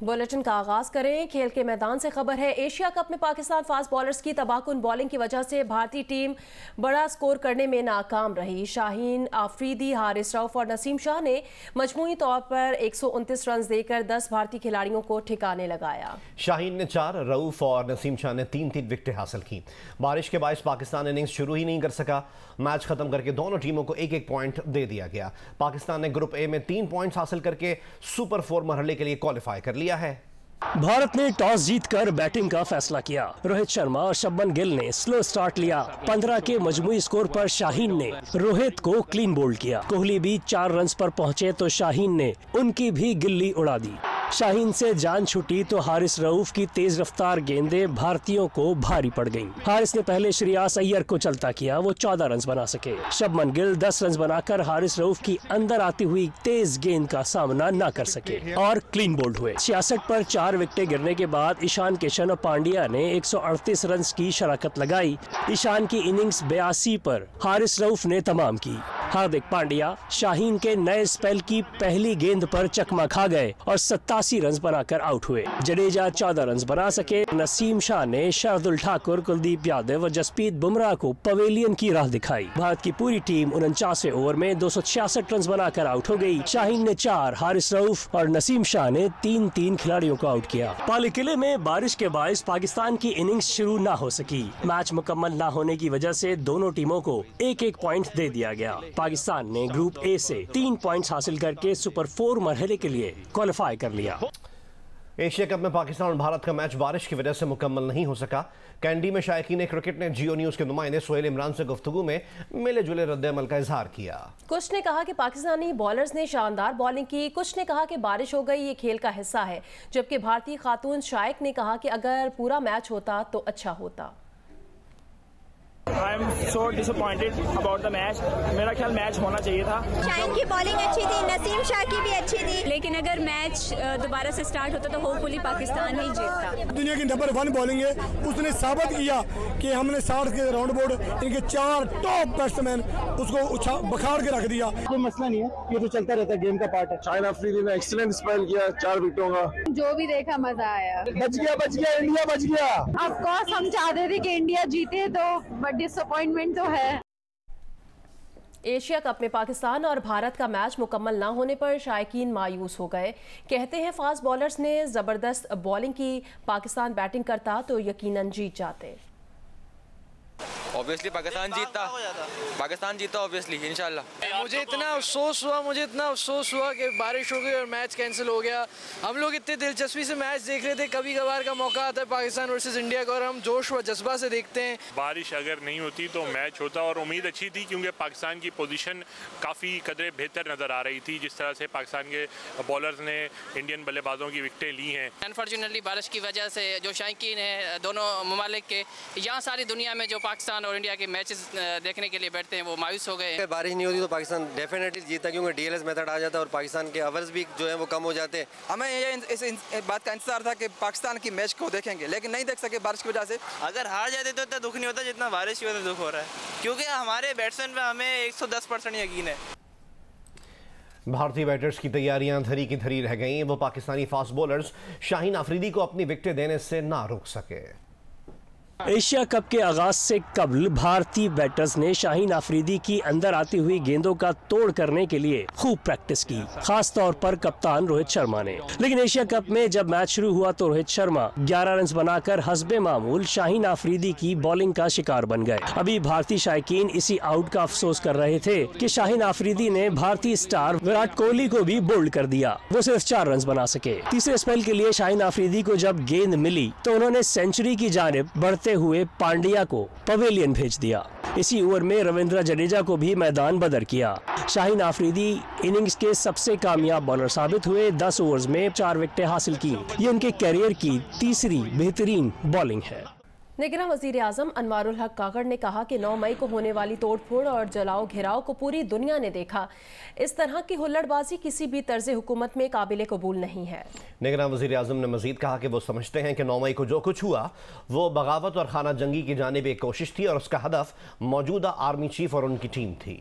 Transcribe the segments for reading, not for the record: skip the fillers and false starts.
Bulletin का आगाज करें। खेल के मैदान से खबर है। एशिया कप में पाकिस्तान फास्ट बॉलर्स की तबाहकुन बॉलिंग की वजह से भारतीय टीम बड़ा स्कोर करने में नाकाम रही। शाहीन आफरीदी, हारिस रऊफ और नसीम शाह ने मजमूई तौर पर 129 रन देकर 10 भारतीय खिलाड़ियों को ठिकाने लगाया। शाहीन ने 4, रऊफ और नसीम शाह ने 3 विकेटें हासिल की। बारिश के बायस पाकिस्तान इनिंग्स शुरू ही नहीं कर सका। मैच खत्म करके दोनों टीमों को 1-1 पॉइंट दे दिया गया। पाकिस्तान ने ग्रुप ए में 3 पॉइंट्स हासिल करके सुपर 4 मरहले के लिए क्वालिफाई कर लिया है। भारत ने टॉस जीतकर बैटिंग का फैसला किया। रोहित शर्मा और शुभमन गिल ने स्लो स्टार्ट लिया। 15 के मजमूई स्कोर पर शाहीन ने रोहित को क्लीन बोल्ड किया। कोहली भी 4 रन पर पहुंचे तो शाहीन ने उनकी भी गिल्ली उड़ा दी। शाहीन से जान छुटी तो हारिस रऊफ की तेज रफ्तार गेंदें भारतीयों को भारी पड़ गईं। हारिस ने पहले श्रेयस अय्यर को चलता किया, वो 14 रन बना सके। शुभमन गिल 10 रन बनाकर हारिस रऊफ की अंदर आती हुई तेज गेंद का सामना न कर सके और क्लीन बोल्ड हुए। 66 पर 4 विकेटें गिरने के बाद ईशान किशन और पांड्या ने 138 रन की शराकत लगाई। ईशान की इनिंग्स 82 पर हारिस रऊफ ने तमाम की। हार्दिक पांड्या शाहीन के नए स्पेल की पहली गेंद पर चकमा खा गए और 87 रन बनाकर आउट हुए। जडेजा 14 रन बना सके। नसीम शाह ने शार्दुल ठाकुर, कुलदीप यादव और जसप्रीत बुमराह को पवेलियन की राह दिखाई। भारत की पूरी टीम 49वें ओवर में 266 रन बनाकर आउट हो गई। शाहीन ने 4, हारिस रऊफ और नसीम शाह ने 3 खिलाड़ियों को आउट किया। पाली किले में बारिश के बायस पाकिस्तान की इनिंग्स शुरू न हो सकी। मैच मुकम्मल न होने की वजह से दोनों टीमों को 1-1 पॉइंट दे दिया गया। पाकिस्तान ने ग्रुप ए से 3 पॉइंट्स हासिल करके सुपर 4 मरहले के लिए क्वालिफाई कर लिया। एशिया कप में पाकिस्तान और भारत का मैच बारिश की वजह से मुकम्मल नहीं हो सका। कैंडी में शायकीन क्रिकेट ने जियो न्यूज के नुमाइंदे सोहेल इमरान से गुफ्तगू में मिले जुले रद्द-ए-अमल का इजहार किया। कुछ ने कहा कि पाकिस्तानी बॉलर्स ने शानदार बॉलिंग की, कुछ ने कहा कि बारिश हो गई, ये खेल का हिस्सा है। जबकि भारतीय खातून शायक ने कहा कि अगर पूरा मैच होता तो अच्छा होता। I am so disappointed about the match. मेरा ख्याल मैच होना चाहिए था। शाहीन की बॉलिंग अच्छी थी, नसीम शाह की भी अच्छी थी, लेकिन अगर मैच दोबारा से स्टार्ट होता तो होपफुली पाकिस्तान ही जीतता। दुनिया की नंबर 1 बॉलिंग है, उसने साबित किया कि हमने 60 के राउंड बोर्ड इनके 4 टॉप बैट्समैन उसको बखाड़ के रख दिया। कोई मसला नहीं है, ये तो चलता रहता है, गेम का पार्ट है। शाहीन अफरीदी ने एक्सीलेंट स्पेल किया 4 विकेटों का। जो भी देखा मजा आया। बच गया इंडिया बच गया। ऑफ कोर्स हम चाहते थे कि इंडिया जीते, तो डिसअपॉइंटमेंट तो है। एशिया कप में पाकिस्तान और भारत का मैच मुकम्मल ना होने पर शायकीन मायूस हो गए। कहते हैं फास्ट बॉलर्स ने जबरदस्त बॉलिंग की, पाकिस्तान बैटिंग करता तो यकीनन जीत जाते। ऑब्वियसली पाकिस्तान जीता ऑब्वियसली इंशाल्लाह। मुझे इतना अफसोस हुआ कि बारिश हो गई और मैच कैंसिल हो गया। हम लोग इतने दिलचस्पी से मैच देख रहे थे, कभी कभार का मौका आता है पाकिस्तान वर्सेस इंडिया का और हम जोश व जज्बा से देखते हैं। बारिश अगर नहीं होती तो मैच होता और उम्मीद अच्छी थी, क्योंकि पाकिस्तान की पोजीशन काफ़ी कदरे बेहतर नज़र आ रही थी। जिस तरह से पाकिस्तान के बॉलर्स ने इंडियन बल्लेबाजों की विकेटें ली हैं। अनफॉर्चुनेटली बारिश की वजह से जो शायकीन है दोनों ममालिक के, यहाँ सारी दुनिया में जो पाकिस्तान और इंडिया के मैचेस देखने के लिए बैठते हैं वो मायूस हो गए। अगर बारिश नहीं होती तो पाकिस्तान डेफिनेटली जीता, क्योंकि डीएलएस मेथड आ जाता और पाकिस्तान के ओवर्स भी जो है वो कम हो जाते। हमें ये इस बात का इंतजार था कि पाकिस्तान की मैच को देखेंगे, लेकिन नहीं देख सके बारिश की वजह से। अगर हार जाते तो इतना दुख नहीं होता जितना बारिश की वजह से दुख हो रहा है, क्योंकि हमारे बैट्समैन पे हमें 110% यकीन है। भारतीय बैटर्स की तैयारियां धरी की धरी रह गईं। वो पाकिस्तानी फास्ट बॉलर्स शाहीन आफरीदी को अपनी विकेटें देने से ना रोक सके। एशिया कप के आगाज से कबल भारतीय बैटर्स ने शाहीन आफरीदी की अंदर आती हुई गेंदों का तोड़ करने के लिए खूब प्रैक्टिस की, खास तौर पर कप्तान रोहित शर्मा ने। लेकिन एशिया कप में जब मैच शुरू हुआ तो रोहित शर्मा 11 रन बनाकर हस्बे मामूल शाहीन आफरीदी की बॉलिंग का शिकार बन गए। अभी भारतीय शायकीन इसी आउट का अफसोस कर रहे थे कि शाहीन आफरीदी ने भारतीय स्टार विराट कोहली को भी बोल्ड कर दिया, वो सिर्फ 4 रन बना सके। तीसरे स्पेल के लिए शाहीन आफरीदी को जब गेंद मिली तो उन्होंने सेंचुरी की जानिब बढ़ते हुए पांड्या को पवेलियन भेज दिया। इसी ओवर में रविंद्र जडेजा को भी मैदान बदर किया। शाहीन आफरीदी इनिंग्स के सबसे कामयाब बॉलर साबित हुए। 10 ओवर्स में 4 विकेटें हासिल की। ये उनके कैरियर की तीसरी बेहतरीन बॉलिंग है। निगरान वज़ीर आज़म अनवारुल हक काकड़ ने कहा कि 9 मई को होने वाली तोड़फोड़ और जलाओ घेराव को पूरी दुनिया ने देखा। इस तरह की हुल्लड़बाजी किसी भी तर्ज हुकूमत में काबिल कबूल नहीं है। निगरान वज़ीर आज़म ने मजीद कहा कि वो समझते हैं कि 9 मई को जो कुछ हुआ वो बगावत और खाना जंगी की जानिब एक कोशिश थी और उसका हदफ मौजूदा आर्मी चीफ और उनकी टीम थी।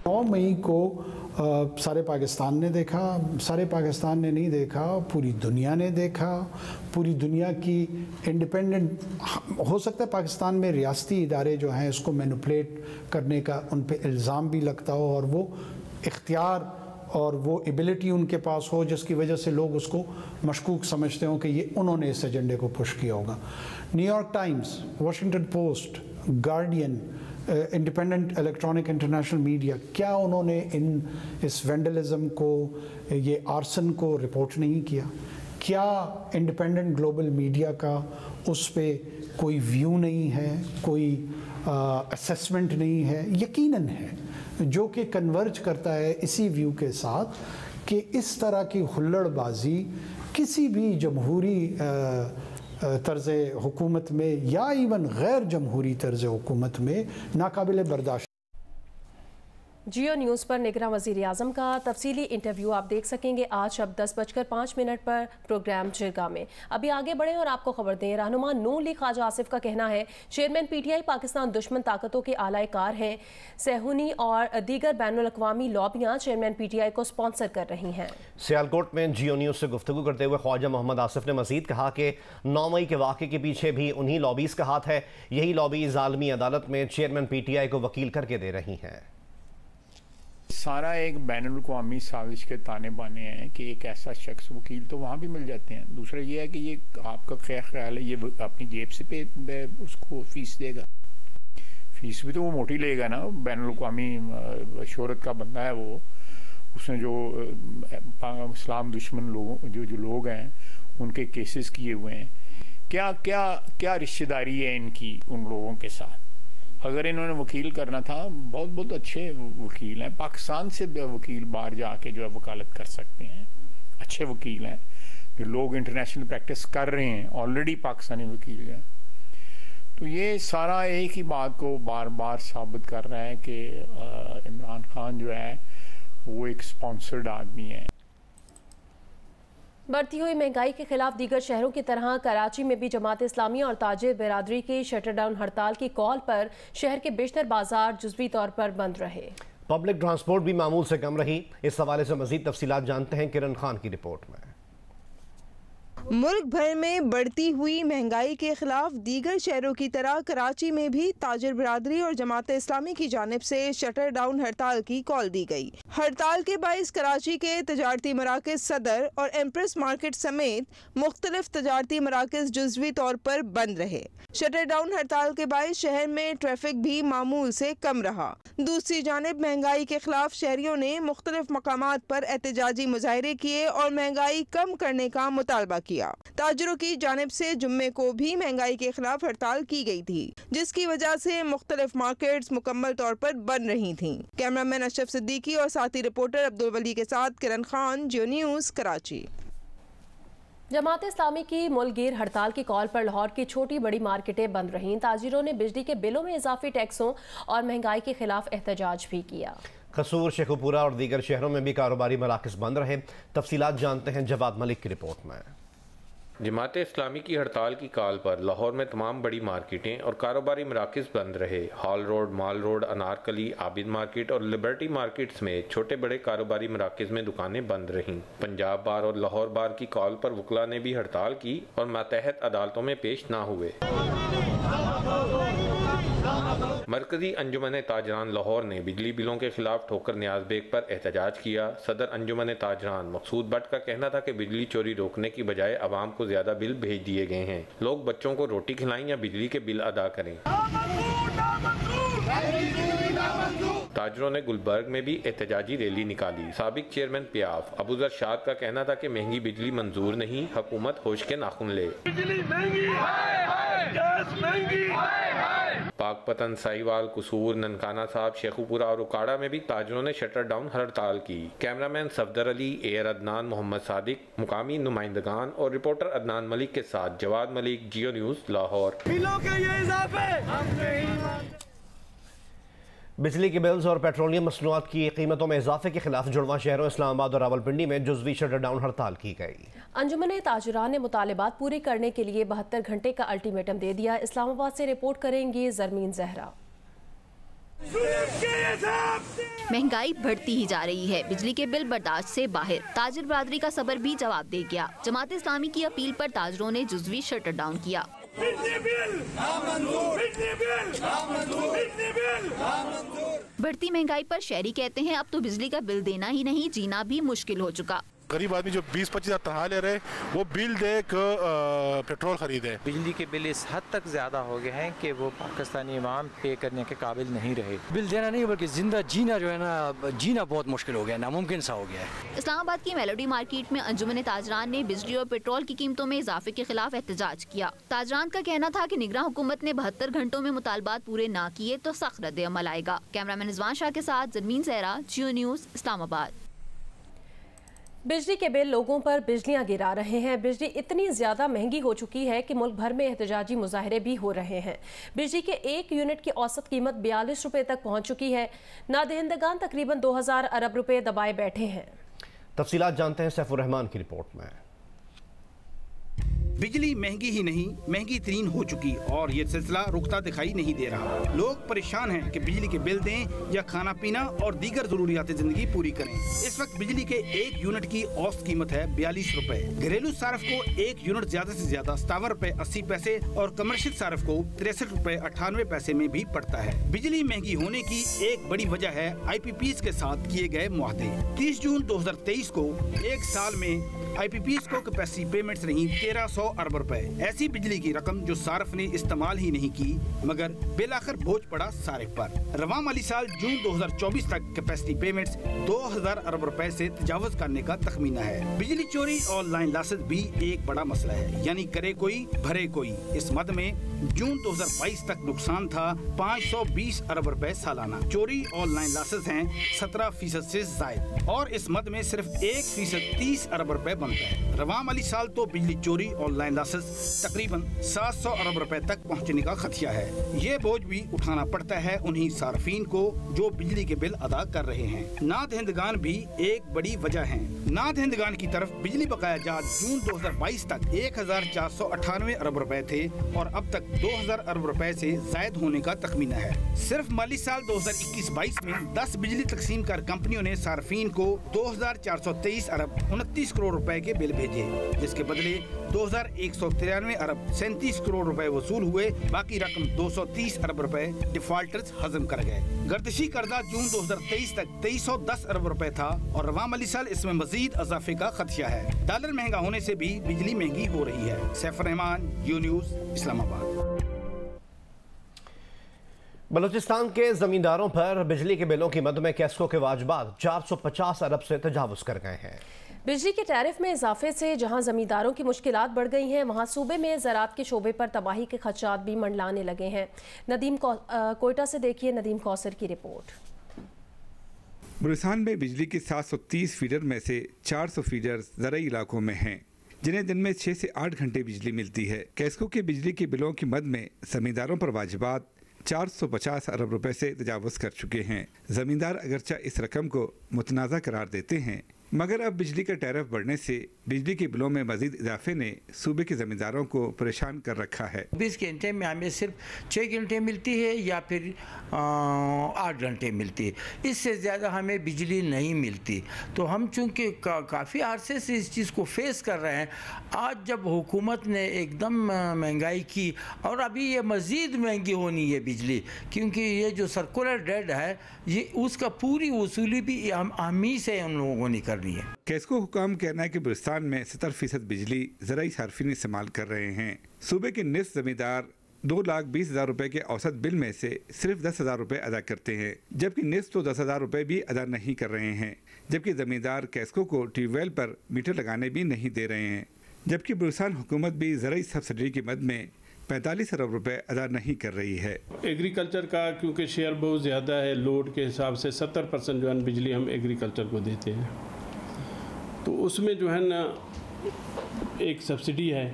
9 मई को सारे पाकिस्तान ने देखा, सारे पाकिस्तान ने नहीं देखा, पूरी दुनिया ने देखा। पूरी दुनिया की इंडिपेंडेंट, हो सकता है पाकिस्तान में रियासती इदारे जो हैं इसको मैनिपुलेट करने का उन पे इल्ज़ाम भी लगता हो और वो इख्तियार और वो एबिलिटी उनके पास हो जिसकी वजह से लोग उसको मशकूक समझते हो कि ये उन्होंने इस एजेंडे को पुश किया होगा। New York times, Washington post, guardian, independent electronic international media, क्या उन्होंने इस वेंडलिज्म को, ये आर्सन को रिपोर्ट नहीं किया? क्या इंडिपेंडेंट ग्लोबल मीडिया का उस पे कोई व्यू नहीं है, कोई असेसमेंट नहीं है? यकीनन है, जो कि कन्वर्ज करता है इसी व्यू के साथ कि इस तरह की हुल्लड़बाजी किसी भी जमहूरी तर्ज़ हुकूमत में या इवन गैर जमहूरी तर्ज़ हुकूमत में नाकाबिल बर्दाश्त। जियो न्यूज़ पर निगरान वज़ीर आज़म का तफसीली इंटरव्यू आप देख सकेंगे आज अब 10:05 पर प्रोग्राम जिरगा में। अभी आगे बढ़ें और आपको खबर दें, रहनुमा नून लीग ख्वाजा आसिफ का कहना है चेयरमैन PTI पाकिस्तान दुश्मन ताकतों के आलाए कार हैं। सेहूनी और दीगर बैनुल अक़वामी लॉबियाँ चेयरमैन PTI को स्पॉन्सर कर रही हैं। सियालकोट में जियो न्यूज़ से गुफ्तगू करते हुए ख्वाजा मोहम्मद आसिफ ने मजीद कहा कि 9 मई के वाक़े के पीछे भी उन्हीं लॉबीज़ का हाथ है। यही लॉबी ज़ालमी अदालत में चेयरमैन PTI को वकील करके दे रही हैं। सारा एक बैनुल-अक़वामी साजिश के ताने बाने हैं कि एक ऐसा शख्स वकील तो वहाँ भी मिल जाते हैं। दूसरा ये है कि ये आपका क्या ख्याल है, ये अपनी जेब से पे उसको फीस देगा? फीस भी तो वो मोटी लेगा ना। बैनुल-अक़वामी शोहरत का बंदा है वो, उसने जो इस्लाम दुश्मन लोगों जो लोग हैं उनके केसेस किए हुए हैं। क्या क्या क्या रिश्तेदारी है इनकी उन लोगों के साथ? अगर इन्होंने वकील करना था, बहुत बहुत अच्छे वकील हैं, पाकिस्तान से वकील बाहर जाके जो है वकालत कर सकते हैं, अच्छे वकील हैं जो लोग इंटरनेशनल प्रैक्टिस कर रहे हैं, ऑलरेडी पाकिस्तानी वकील हैं। तो ये सारा एक ही बात को बार बार साबित कर रहा है कि इमरान खान जो है वो एक स्पॉन्सर्ड आदमी है। बढ़ती हुई महंगाई के खिलाफ दीगर शहरों की तरह कराची में भी जमात इस्लामी और ताजिर बिरादरी की शटर डाउन हड़ताल की कॉल पर शहर के बेशतर बाजार जुज़वी तौर पर बंद रहे। पब्लिक ट्रांसपोर्ट भी मामूल से कम रही। इस हवाले से मजीद तफसीलात जानते हैं किरण खान की रिपोर्ट में। मुल्क भर में बढ़ती हुई महंगाई के खिलाफ दीगर शहरों की तरह कराची में भी ताजिर बिरादरी और जमात इस्लामी की जानिब से शटर डाउन हड़ताल की कॉल दी गई। हड़ताल के बाइस कराची के तजारती मराकज़ सदर और एम्प्रेस मार्केट समेत मुख्तलिफ तजारती मराकज़ जुज़वी तौर पर बंद रहे। शटर डाउन हड़ताल के बाइस शहर में ट्रैफिक भी मामूल से कम रहा। दूसरी जानिब महंगाई के खिलाफ शहरियों ने मुख्तलिफ मकामात पर एहतजाजी मुजाहरे किए और महंगाई कम करने का मुतालबा किया। ताजरों की जानिब से जुम्मे को भी महंगाई के खिलाफ हड़ताल की गई थी, जिसकी वजह से मुख्तलिफ मार्केट्स मुकम्मल तौर पर बंद रही थीं। कैमरामैन अशरफ सिद्दीकी और साथी रिपोर्टर अब्दुल वली के साथ किरण खान, जियो न्यूज़, कराची। जमात इस्लामी की मुल्कगीर हड़ताल की कॉल पर लाहौर की छोटी बड़ी मार्केटें बंद रहीं। ताजिरों ने बिजली के बिलों में इजाफी टैक्सों और महंगाई के खिलाफ एहतजाज भी किया। कसूर, शेखुपुरा और दीगर शहरों में भी कारोबारी मराकज़ बंद रहे। तफसीलात जानते हैं जवाद मलिक की रिपोर्ट में। जमात इस्लामी की हड़ताल की कॉल पर लाहौर में तमाम बड़ी मार्केटें और कारोबारी मराकज़ बंद रहे। हॉल रोड, माल रोड, अनारकली, आबिद मार्केट और लिबर्टी मार्केट्स में छोटे बड़े कारोबारी मराकज़ में दुकानें बंद रहीं। पंजाब बार और लाहौर बार की कॉल पर वकला ने भी हड़ताल की और मातहत अदालतों में पेश ना हुए। मरकजी अंजुमन ताजरान लाहौर ने बिजली बिलों के खिलाफ ठोकर नियाज बेग पर एहतजाज किया। सदर अंजुमन ताजरान मकसूद भट्ट का कहना था कि बिजली चोरी रोकने की बजाय आवाम को ज्यादा बिल भेज दिए गए हैं। लोग बच्चों को रोटी खिलाएं या बिजली के बिल अदा करें। ताजरों ने गुलबर्ग में भी एहतजाजी रैली निकाली। साबिक चेयरमैन पियाफ अबूजर शाद का कहना था कि महंगी बिजली मंजूर नहीं, हुकूमत होश के नाखुन ले। पाकपतन, साहिवाल, कसूर, ननकाना साहब, शेखुपुरा और उकाड़ा में भी ताजरों ने शटर डाउन हड़ताल की। कैमरामैन सफदर अली, एयर अदनान, मोहम्मद सादिक, मुकामी नुमाइंदगान और रिपोर्टर अदनान मलिक के साथ जवाद मलिक, जियो न्यूज़, लाहौर। बिजली के बिल्स और पेट्रोलियम मसनूआत की कीमतों में इजाफे के खिलाफ जुड़वा शहरों इस्लामाबाद और रावलपिंडी में जुज़वी शटर डाउन हड़ताल की गई। अंजुमन ताजरान ने मुतालिबात पूरे करने के लिए 72 घंटे का अल्टीमेटम दे दिया। इस्लामाबाद से रिपोर्ट करेंगी जरमीन जहरा। महंगाई बढ़ती ही जा रही है, बिजली के बिल बर्दाश्त से बाहर। ताजिर बरादरी का सबर भी जवाब दे गया। जमात इस्लामी की अपील पर ताजरों ने जुज़वी शटर डाउन किया। बढ़ती महंगाई पर शहरी कहते हैं अब तो बिजली का बिल देना ही नहीं, जीना भी मुश्किल हो चुका। गरीब आदमी जो 20-25 हज़ार तनख्वाह ले रहे वो बिल दे पेट्रोल खरीदे। बिजली के बिल इस हद तक ज़्यादा हो गए हैं कि वो पाकिस्तानी इमाम पे करने के काबिल नहीं रहे। बिल देना नहीं बल्कि जिंदा जीना जो है ना, जीना बहुत मुश्किल हो गया, नामुमकिन सा हो गया है। इस्लामाबाद की मेलोडी मार्केट में अंजुमन ताजरान ने बिजली और पेट्रोल की कीमतों में इजाफे के खिलाफ एहतजाज किया। ताजरान का कहना था कि निगरान हुकूमत ने 72 घंटों में मुतालबात पूरे न किए तो सख्त रद्द अमल आएगा। कैमरामैन रिजवान शाह के साथ जरमीन सहरा, जियो न्यूज़, इस्लामाबाद। बिजली के बिल लोगों पर बिजलियां गिरा रहे हैं। बिजली इतनी ज़्यादा महंगी हो चुकी है कि मुल्क भर में एहतजाजी मुजाहरे भी हो रहे हैं। बिजली के 1 यूनिट की औसत कीमत 42 रुपये तक पहुंच चुकी है। नादहिंदगान तकरीबन 2000 अरब रुपये दबाए बैठे हैं। तफसीलात जानते हैं सैफुर रहमान की रिपोर्ट में। बिजली महंगी ही नहीं, महंगी तरीन हो चुकी और ये सिलसिला रुकता दिखाई नहीं दे रहा। लोग परेशान हैं कि बिजली के बिल दें या खाना पीना और दीगर जरूरियात जिंदगी पूरी करें। इस वक्त बिजली के 1 यूनिट की औसत कीमत है 42 रुपए। घरेलू सार्फ को 1 यूनिट ज्यादा से ज्यादा 57 रुपए 80 पैसे और कमर्शियल सार्फ को 63 रुपए 98 पैसे में भी पड़ता है। बिजली महंगी होने की एक बड़ी वजह है IPPs के साथ किए गए मुआहदे। 30 जून 2023 को एक साल में IPPs को कैपेसिटी पेमेंट्स रही 1300 अरब रुपए। ऐसी बिजली की रकम जो सार्फ ने इस्तेमाल ही नहीं की, मगर बिल आखिर बोझ पड़ा सार्फ पर। रवां माली साल जून 2024 तक कैपेसिटी पेमेंट्स 2000 अरब रुपए से तजावुज करने का तखमीना है। बिजली चोरी और लाइन लॉसेस भी एक बड़ा मसला है, यानी करे कोई भरे कोई। इस मद में जून 2022 तक नुकसान था 520 अरब रुपए सालाना। चोरी और लाइन लॉसेस हैं 17% से जायद और इस मद में सिर्फ 1% 30 अरब रुपए बनता है। रवां माली साल तो बिजली चोरी और लाइन लॉसेस तकरीबन 700 अरब रुपए तक पहुंचने का खदशा है। ये बोझ भी उठाना पड़ता है उन्हीं सार्फिन को जो बिजली के बिल अदा कर रहे हैं। नादहिंदगान भी एक बड़ी वजह है। नादहिंदगान की तरफ बिजली बकाया जात जून 2022 तक 1498 अरब रुपए थे और अब तक 2000 अरब रुपए से जायद होने का तखमीना है। सिर्फ माली साल 2021-22 में 10 बिजली तकसीम कर कंपनियों ने सार्फिन को 2423 अरब 29 करोड़ रुपए के बिल भेजे, जिसके बदले 2193 अरब 37 करोड़ रुपए वसूल हुए। बाकी रकम 230 अरब रुपए डिफॉल्टर्स हजम कर गए। गर्दिशी कर्जा जून 2023 तक 2310 अरब रुपए था और रवां माली साल इसमें मजीद इजाफे का खदशा है। डॉलर महंगा होने से भी बिजली महंगी हो रही है। सैफुर रहमान, जियो न्यूज़, इस्लामाबाद। बलूचिस्तान के जमींदारों पर बिजली के बिलों की मद में कैस्को के वाजबात 450 अरब से तजावुज कर गए हैं। बिजली के टैरिफ में इजाफे से जहां जमींदारों की मुश्किलात बढ़ गई हैं, वहां सूबे में ज़राअत के शोबे पर तबाही के खदशात भी मंडलाने लगे हैं। नदीम कोयटा से देखिए नदीम कौसर की रिपोर्ट। बलूचिस्तान में बिजली की 730 फीडर में से 400 फीडर ज़राई इलाकों में हैं, जिन्हें दिन में 6 से 8 घंटे बिजली मिलती है। कैस्को के बिजली के बिलों की मद में जमींदारों पर वाजिबात 450 अरब रुपए से तजावुज कर चुके हैं। जमींदार अगरचा इस रकम को मुतनाज़ा करार देते हैं, मगर अब बिजली का टैरिफ बढ़ने से बिजली के बिलों में मजीद इजाफे ने सूबे के ज़मींदारों को परेशान कर रखा है। 20 घंटे में हमें सिर्फ 6 घंटे मिलती है या फिर 8 घंटे मिलती है, इससे ज़्यादा हमें बिजली नहीं मिलती। तो हम चूँकि काफ़ी अरसे से इस चीज़ को फेस कर रहे हैं, आज जब हुकूमत ने एकदम महंगाई की और अभी ये मज़ीद महंगी होनी है बिजली, क्योंकि ये जो सर्कुलर डेट है ये उसका पूरी वसूली भी हम ही से हम लोगों को नहीं करनी है। कैस्को हुकाम कहना है कि बलूचिस्तान में 70% बिजली ज़राई सार्फिन इस्तेमाल कर रहे हैं। सूबे के निस्फ ज़मींदार 2,20,000 रुपए के औसत बिल में से सिर्फ 10,000 रुपए अदा करते हैं, जबकि निस्फ तो 10,000 रुपए भी अदा नहीं कर रहे हैं। जबकि ज़मींदार कैस्को को ट्यूबवेल पर मीटर लगाने भी नहीं दे रहे हैं। जबकि बलूचिस्तान हुकूमत भी ज़राई सब्सिडी की मद में 45 अरब रुपए अदा नहीं कर रही है। एग्रीकल्चर का क्योंकि शेयर बहुत ज़्यादा है, लोड के हिसाब से 70% जो है बिजली हम एग्रीकल्चर को देते हैं, तो उसमें जो है ना एक सब्सिडी है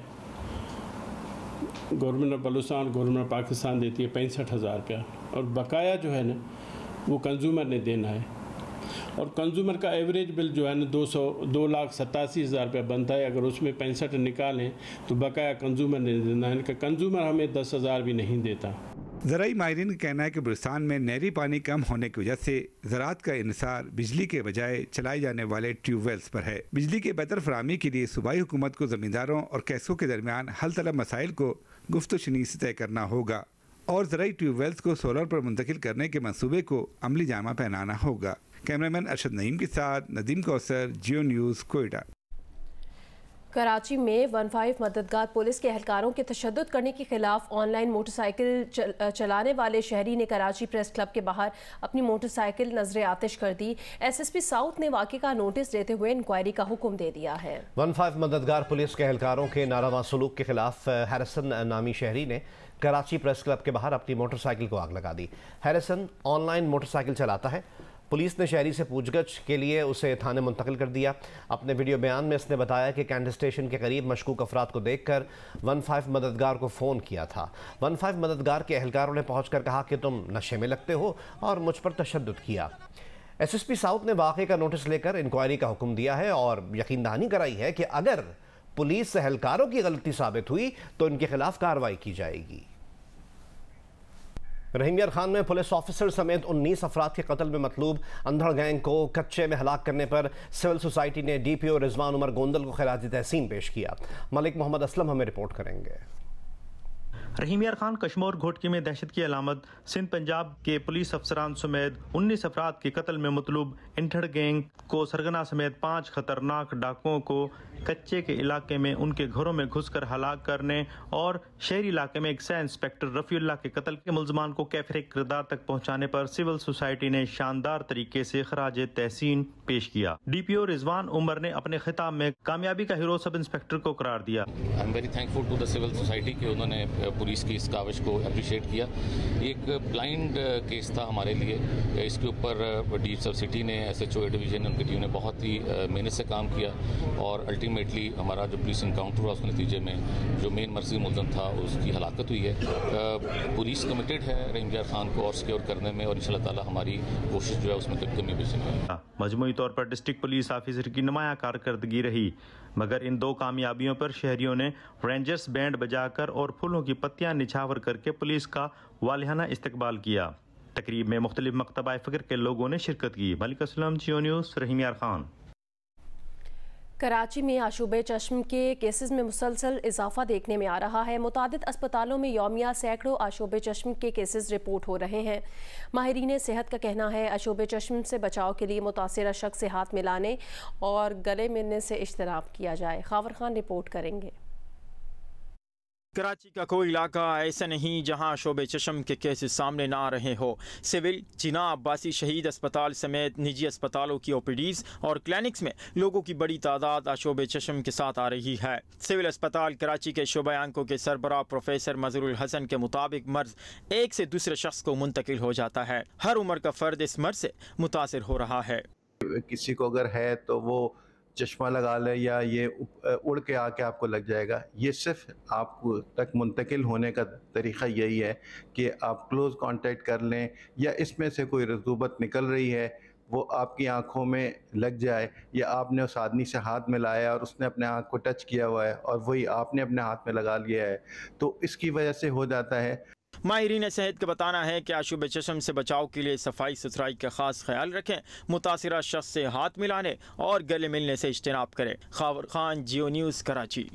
government of Balochistan, government of Pakistan देती है 65,000 रुपया, और बकाया जो है ना वो कंज्यूमर ने देना है। और कंज्यूमर का एवरेज बिल जो है ना 2,87,000 रुपया बनता है। अगर उसमें 65 निकालें तो बकाया कंज्यूमर ने देना है। कंज्यूमर हमें 10,000 भी नहीं देता। ज़राई माहिरीन का कहना है कि बलूचिस्तान में नहरी पानी कम होने की वजह से ज़राअत का इन्हिसार बिजली के बजाय चलाए जाने वाले ट्यूबवेल्स पर है। बिजली के बेहतर फराहमी के लिए सूबाई हुकूमत को ज़मींदारों और कैसों के दरमियान हल तलब मसाइल को गुफ्तशुनी से तय करना होगा और ज़राई ट्यूबवेल्स को सोलर पर मुंतकिल करने के मंसूबे को अमली जामा पहनाना होगा। कैमरामैन अरशद नईम के साथ नदीम कौसर, जियो न्यूज़, कोयटा। कराची में 15 मददगार पुलिस के एहलकारों के तशद्दुद करने के खिलाफ ऑनलाइन मोटरसाइकिल चलाने वाले शहरी ने कराची प्रेस क्लब के बाहर अपनी मोटरसाइकिल नजर आतिश कर दी। SSP साउथ ने वाक़े का नोटिस देते हुए इंक्वायरी का हुक्म दे दिया है। 15 मददगार पुलिस के एहलकारों के नारवा सलूक के खिलाफ हैरिसन नामी शहरी ने कराची प्रेस क्लब के बाहर अपनी मोटरसाइकिल को आग लगा दी। हैरिसन ऑनलाइन मोटरसाइकिल चलाता है। पुलिस ने शहरी से पूछगछ के लिए उसे थाने मुंतकिल कर दिया। अपने वीडियो बयान में इसने बताया कि कैंट स्टेशन के करीब मशकूक अफराद को देखकर 15 मददगार को फ़ोन किया था। 15 मददगार के एहलकारों ने पहुंचकर कहा कि तुम नशे में लगते हो और मुझ पर तशद्दुद किया। SSP साउथ ने वाक़े का नोटिस लेकर इंक्वायरी का हुक्म दिया है और यकीन दहानी कराई है कि अगर पुलिस एहलकारों की गलती साबित हुई तो इनके खिलाफ कार्रवाई की जाएगी। रहीम यार खान में पुलिस ऑफिसर समेत 19 अफराद के कत्ल में मतलूब अंधड़ गैंग को कच्चे में हलाक करने पर सिविल सोसाइटी ने DPO रिजवान उमर गोंदल को खिराज तहसीन पेश किया। मलिक मोहम्मद असलम हमें रिपोर्ट करेंगे। रहीम यार खान कश्मीर घोटकी में दहशत की अलामत सिंध पंजाब के पुलिस अफसरान समेत 19 अफराद के कत्ल में मतलूब इंठड़ गैंग को सरगना समेत 5 खतरनाक डाकुओं को कच्चे के इलाके में उनके घरों में घुसकर हलाक करने और शहरी इलाके में एक सह इंस्पेक्टर रफीउल्लाह के कत्ल के मुल्जमान को कैफरे किरदार तक पहुंचाने पर सिविल सोसाइटी ने शानदार तरीके से खराज तहसीन पेश किया। DPO रिजवान उमर ने अपने खिताब में कामयाबी का हीरो सब इंस्पेक्टर को करार दिया। I am very thankful to the civil society कि उन्होंने पुलिस की इस काविश को अप्रिशिएट किया। एक ब्लाइंड केस था हमारे लिए, इसके ऊपर डीप सब सिटी ने SHO डिवीजन उनकी टीम ने बहुत ही मेहनत से काम किया और अल्टीमेटली हमारा जो पुलिस इनकाउंटर हुआ उसके नतीजे में जो मेन मर्जी मुल्ज़म था उसकी हलाकत हुई है। पुलिस कमिटेड है रहीम यार खान को और सिक्योर करने में और इंशाअल्लाह ताला हमारी कोशिश जो है उसमें कोई कमी पेश नहीं है। मजमूई तौर पर डिस्ट्रिक्ट पुलिस ऑफिसर की नुमाया कारकर्दगी रही, मगर इन 2 कामयाबियों पर शहरियों ने रेंजर्स बैंड बजाकर और फूलों की पत्तियां निछावर करके पुलिस का वालिहाना इस्तकबाल किया। तकरीब में मुख्तलिफ मकतबा फ़िक्र के लोगों ने शिरकत की। मलिक असलम, जियो न्यूज़, रहीम यार खान। कराची में आशूब चश्म के केसेस में मुसलसल इजाफा देखने में आ रहा है। मुतादिद अस्पतालों में यौमिया सैकड़ों आशूब चश्म के केसेस रिपोर्ट हो रहे हैं। माहिरीन सेहत का कहना है आशूब चश्म से बचाव के लिए मुतासिरा शख्स से हाथ मिलाने और गले मिलने से इज्तनाब किया जाए। खावर खान रिपोर्ट करेंगे। कराची का कोई इलाका ऐसा नहीं जहां शोबे चश्म के केसेस सामने ना आ रहे हो। सिविल, जिना अब्बासी शहीद अस्पताल समेत निजी अस्पतालों की OPDs और क्लिनिक्स में लोगों की बड़ी तादाद आशोबे चश्म के साथ आ रही है। सिविल अस्पताल कराची के शोबे आंखों के सरबराह प्रोफेसर मजरुल हसन के मुताबिक मर्ज एक से दूसरे शख्स को मुंतकिल हो जाता है। हर उम्र का फर्द इस मर्ज से मुतासिर हो रहा है। किसी को अगर है तो वो चश्मा लगा ले या ये उड़ के आके आपको लग जाएगा। ये सिर्फ आप तक मुंतकिल होने का तरीक़ा यही है कि आप क्लोज़ कांटेक्ट कर लें या इसमें से कोई रतूबत निकल रही है वो आपकी आंखों में लग जाए या आपने उस आदमी से हाथ मिलाया और उसने अपने आँख को टच किया हुआ है और वही आपने अपने हाथ में लगा लिया है, तो इसकी वजह से हो जाता है। माहिरीन सेहत का बताना है कि आशूब चश्म से बचाव के लिए सफाई सुथराई का खास ख्याल रखें, मुतासिरा शख्स से हाथ मिलाने और गले मिलने से इज्तनाब करें। खावर खान, जियो न्यूज़, कराची।